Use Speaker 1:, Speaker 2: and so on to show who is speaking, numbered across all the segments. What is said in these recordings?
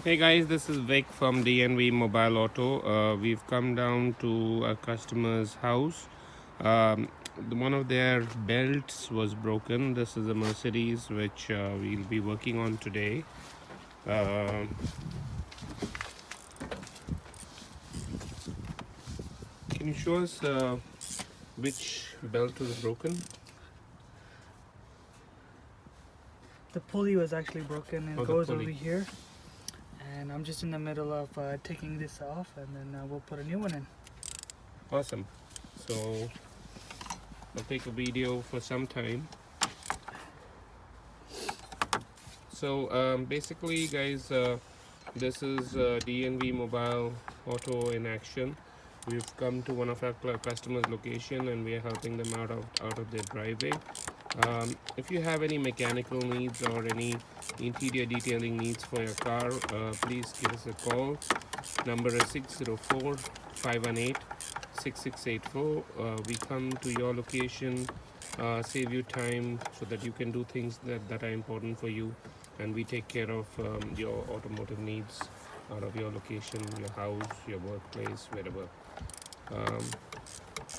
Speaker 1: Hey guys, this is Vic from DNV Mobile Auto. We've come down to a customer's house. One of their belts was broken. This is a Mercedes which we'll be working on today. Can you show us which belt was broken?
Speaker 2: The pulley was actually broken and
Speaker 1: Oh,
Speaker 2: it
Speaker 1: the
Speaker 2: goes
Speaker 1: pulley.
Speaker 2: over here. And I'm just in the middle of taking this off, and then we'll put a new one in.
Speaker 1: Awesome. So I'll take a video for some time. So basically guys, this is DNV Mobile Auto in action. We've come to one of our customers' location and we are helping them out of their driveway. If you have any mechanical needs or any interior detailing needs for your car, please give us a call. Number is 604-518-6684. We come to your location, save you time so that you can do things that are important for you, and we take care of your automotive needs out of your location, your house, your workplace, wherever.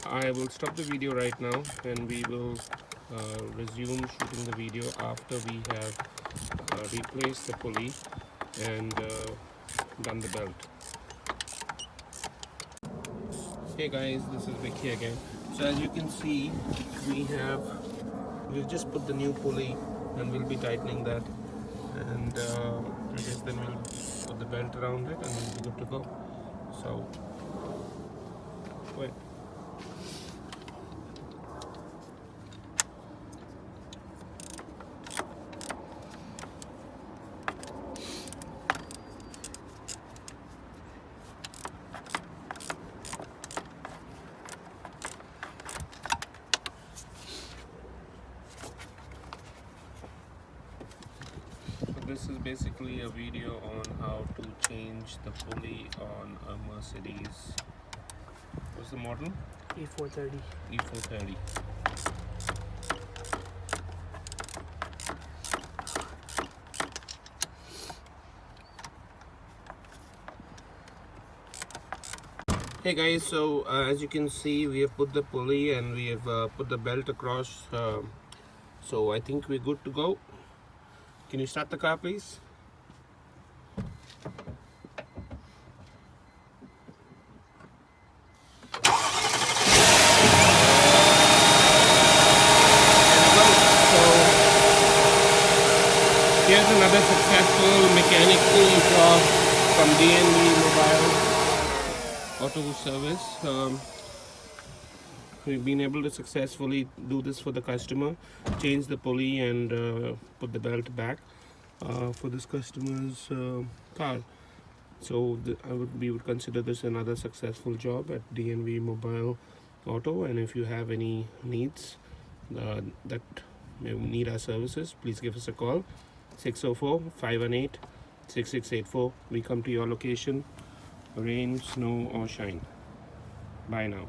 Speaker 1: I will stop the video right now and we will resume shooting the video after we have replaced the pulley and done the belt. Hey guys, this is Vicky again. So as you can see, we've just put the new pulley and we'll be tightening that, and I guess then we'll put the belt around it and we'll be good to go. So wait. This is basically a video on how to change the pulley on a Mercedes. What's the model?
Speaker 2: E430.
Speaker 1: E430. Hey guys, so as you can see, we have put the pulley and we have put the belt across. So I think we're good to go. Can you start the car, please? Here's another successful mechanical job from DNV Mobile Auto Service. We've been able to successfully do this for the customer, change the pulley and put the belt back for this customer's car. So we would consider this another successful job at DNV Mobile Auto. And if you have any needs that may need our services, please give us a call. 604-518-6684. We come to your location, rain, snow or shine. Bye now.